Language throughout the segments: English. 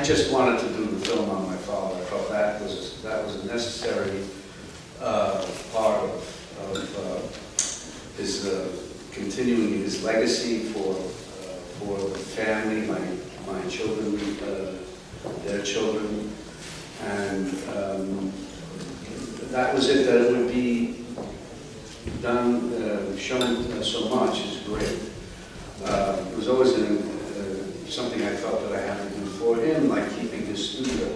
just wanted to do the film on my father. I felt that was a necessary part of his continuing his legacy for the family, my children, their children, and that was it. That it would be done, shown so much is great. It was always something I felt that I had to do for him, like keeping his studio.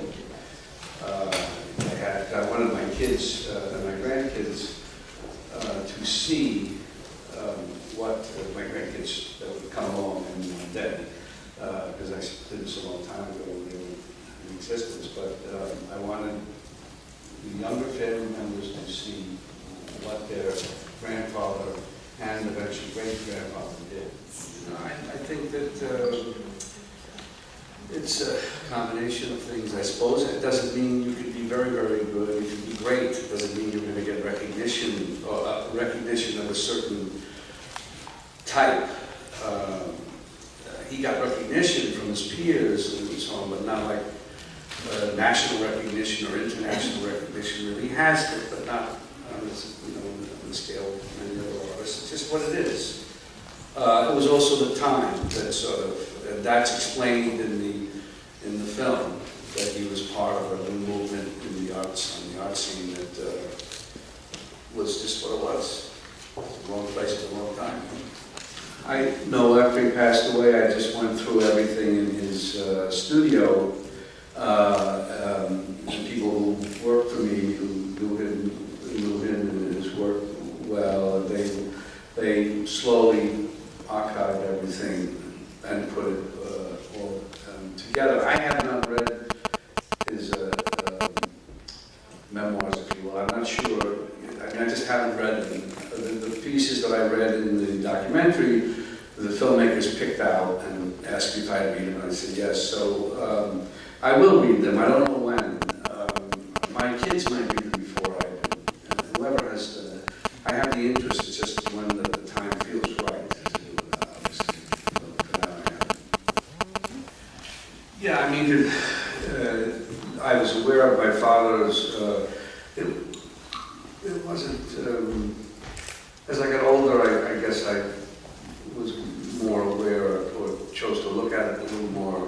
I wanted my kids and my grandkids to see what my grandkids that would come along in one day, because I did this a long time ago when they were in existence. But I wanted the younger family members to see what their grandfather and eventually great-grandfather did. I think that it's a combination of things, I suppose. It doesn't mean you could be very, very good. You could be great. It doesn't mean you're going to get recognition or recognition of a certain type. He got recognition from his peers and so on, but not like national recognition or international recognition. Really, he has it, but not on the scale of many other artists. It's just what it is. It was also the time that sort of, that's explained in the film, that he was part of a new movement in the arts, on the art scene that was just what it was. The wrong place at the wrong time. I know after he passed away, I just went through everything in his studio. People who worked for me, who knew him and his work well, they slowly archived everything and put it all together. I have not read his memoirs, if you will. I'm not sure. I mean, I just haven't read them. The pieces that I read in the documentary, the filmmakers picked out and asked me if I'd read them, and I said yes. So I will read them. I don't know when. My kids might read them before I do. Whoever has, I have the interest. It's just when the time feels right to do it, obviously. But now I haven't. Yeah, I mean, I was aware of my father's. It wasn't. As I got older, I guess I was more aware, or chose to look at it a little more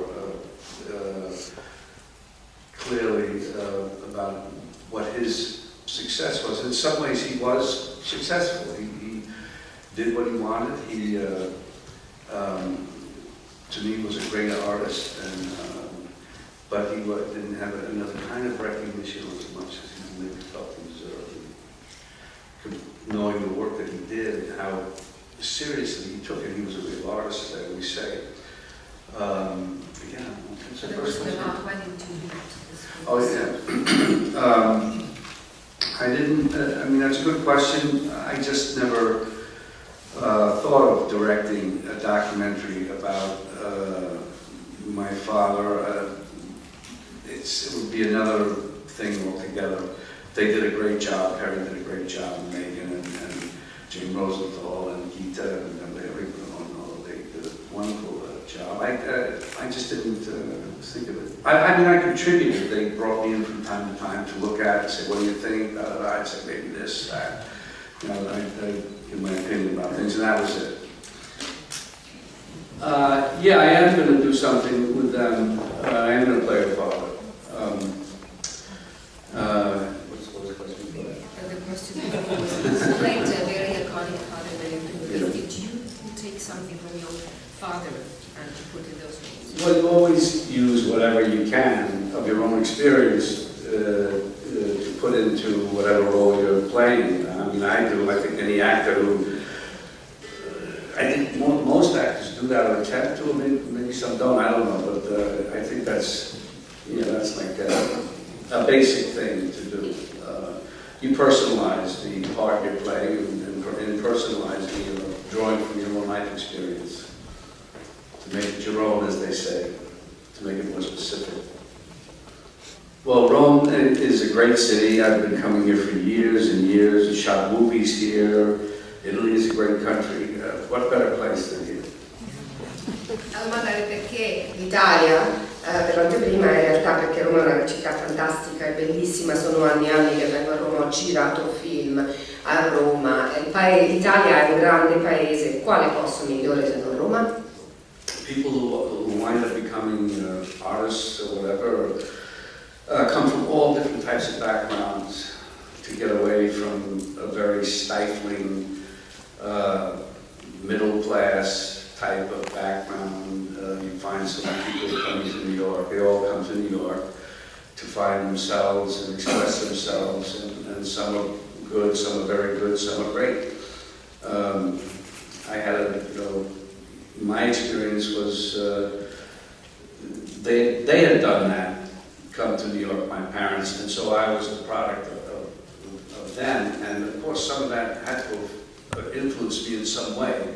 clearly about what his success was. In some ways, he was successful. He did what he wanted. He, to me, was a great artist, and but he didn't have enough kind of recognition as much as he maybe felt he deserved. Knowing the work that he did and how seriously he took it, he was a real artist, as I always say. Yeah, what's the first question? Oh yeah. I didn't. I mean, that's a good question. I just never thought of directing a documentary about my father. It would be another thing altogether. They did a great job. Harry did a great job, and Megan and Jane Rosenthal and Vita and everyone. They did a wonderful job. I just didn't think of it. I mean, I contributed. They brought me in from time to time to look at and say, "What do you think?" I'd say maybe this, that. You know, I give my opinion about things, and that was it. Yeah, I am going to do something with them. I am going to play a father. What was the question? The question was, you played a very iconic father very good. Did you take something from your father and put in those roles? Well, you always use whatever you can of your own experience to put into whatever role you're playing. I mean, I do. I think any actor who, I think most actors do that or attempt to. Maybe some don't. I don't know. But I think that's, that's like a basic thing to do. You personalize the part you're playing and personalize drawing from your own life experience to make it your own, as they say, to make it more specific. Well, Rome is a great city. I've been coming here for years and years. I shot movies here. Italy is a great country. What better place than here? Allora, perché l'Italia per l'anteprima, in realtà perché Roma è una città fantastica e bellissima, sono anni e anni che vengo a Roma, ho girato film a Roma, l'Italia è un grande paese, quale posto migliore se non Roma? People who wind up becoming artists or whatever come from all different types of backgrounds to get away from a very stifling middle class type of background. You find some people coming to New York, they all come to New York to find themselves and express themselves, and some are good, some are very good, some are great. I had my experience was they had done that, come to New York, my parents, and so I was a product of them, and of course some of that had to have influenced me in some way.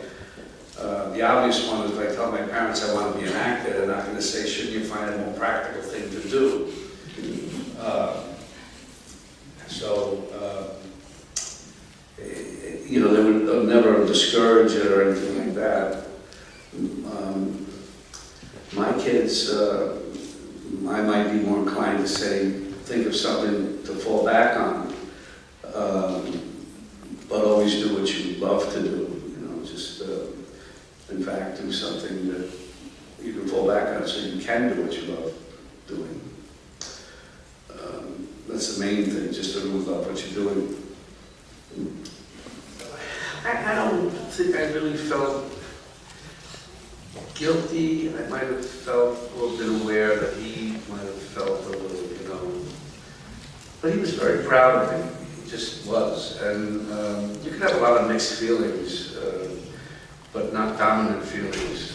The obvious one is if I tell my parents I want to be an actor, they're not going to say, shouldn't you find a more practical thing to do? They would never discourage it or anything like that. My kids, I might be more inclined to say, think of something to fall back on, but always do what you love to do. In fact, do something that you can fall back on so you can do what you love doing. That's the main thing, just to really love what you're doing. I don't think I really felt guilty. I might have felt or been aware that he might have felt a little, but he was very proud of me. He just was. And you can have a lot of mixed feelings, but not dominant feelings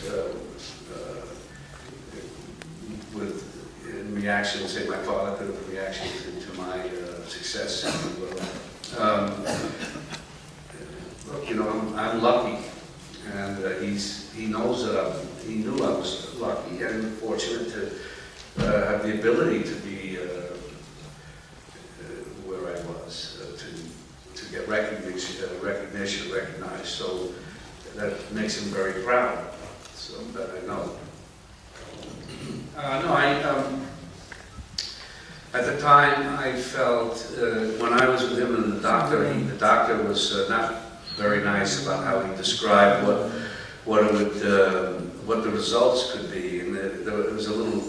in reaction, say my father could have reaction to my success. I'm lucky, and he knows that he knew I was lucky and fortunate to have the ability to be where I was, to get recognition, recognized. So that makes him very proud. So that I know. At the time, I felt when I was with him and the doctor was not very nice about how he described what the results could be, and it was a little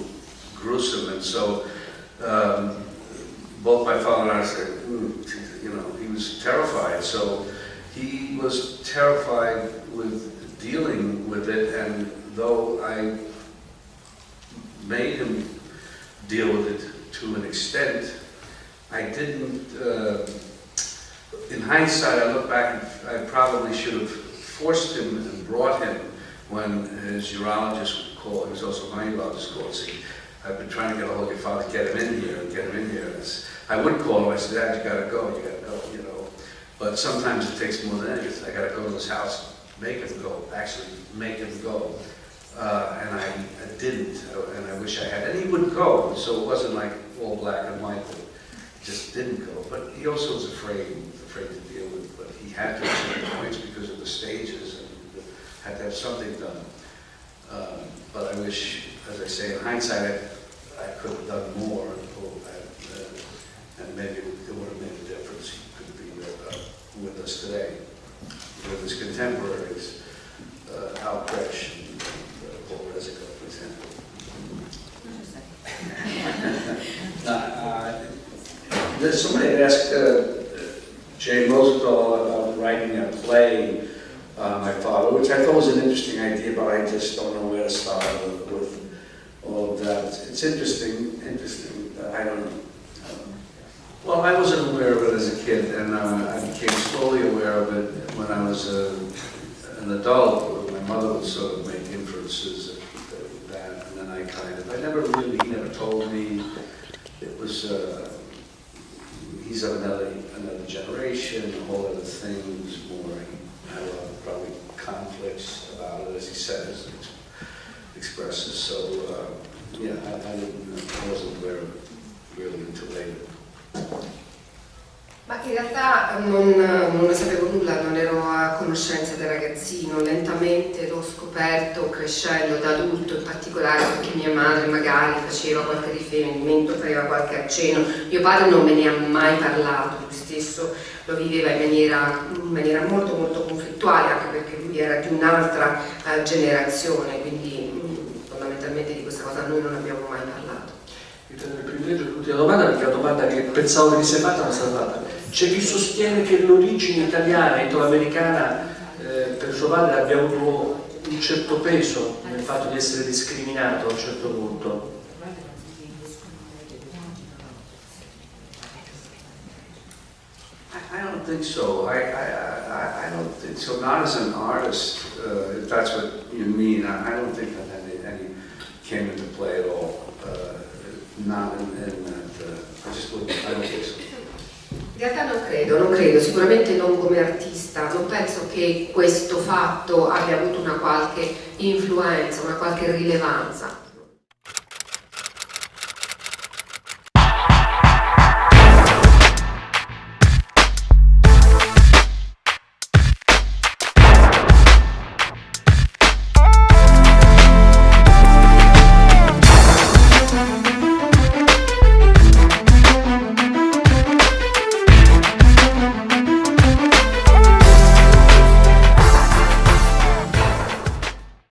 gruesome. And so both my father and I said, he was terrified. So he was terrified with dealing with it, and though I made him deal with it to an extent, I didn't, in hindsight, I look back, I probably should have forced him and brought him when his urologist would call. He was also my urologist called. See, I've been trying to get a hold of your father, get him in here. I would call him, I said, Dad, you gotta go. But sometimes it takes more than anything. I gotta go to his house, make him go, and I didn't, and I wish I had. And he would go, so it wasn't like all black and white, but just didn't go. But he also was afraid to deal with, but he had to at certain points because of the stages, and had to have something done. But I wish, as I say, in hindsight, I could have done more, and maybe it would have made a difference. He could be with us today, with his contemporaries, Al Kresh and Paul Rezico, for example. Somebody asked Jane Rosenthal about writing a play on my father, which I thought was an interesting idea, but I just don't know where to start with all of that. It's interesting. I don't know. Well, I wasn't aware of it as a kid, and I became slowly aware of it when I was an adult. My mother would sort of make inferences of that, and then he never told me. It was, he's of another generation, a whole other thing. It was more, he had a lot of probably conflicts about it, as he says, and expresses. So, I wasn't aware of it really until later. Ma in realtà non ne sapevo nulla, non ero a conoscenza del ragazzino, lentamente l'ho scoperto crescendo da adulto, in particolare perché mia madre magari faceva qualche riferimento, faceva qualche accenno. Mio padre non me ne ha mai parlato, lui stesso lo viveva in maniera molto molto conflittuale, anche perché lui era di un'altra generazione, quindi fondamentalmente di questa cosa noi non abbiamo mai parlato. Io tengo il privilegio dell'ultima domanda, perché la domanda che pensavo venisse fatta non è stata fatta. C'è chi sostiene che l'origine italiana, italo-americana, per suo padre abbia avuto un certo peso nel fatto di essere discriminato a un certo punto. I don't think so. I don't think so. Not as an artist, if that's what you mean. I don't think that any came into play at all. Not in that. I just wouldn't. I don't think so. In realtà non credo, sicuramente non come artista, non penso che questo fatto abbia avuto una qualche influenza, una qualche rilevanza.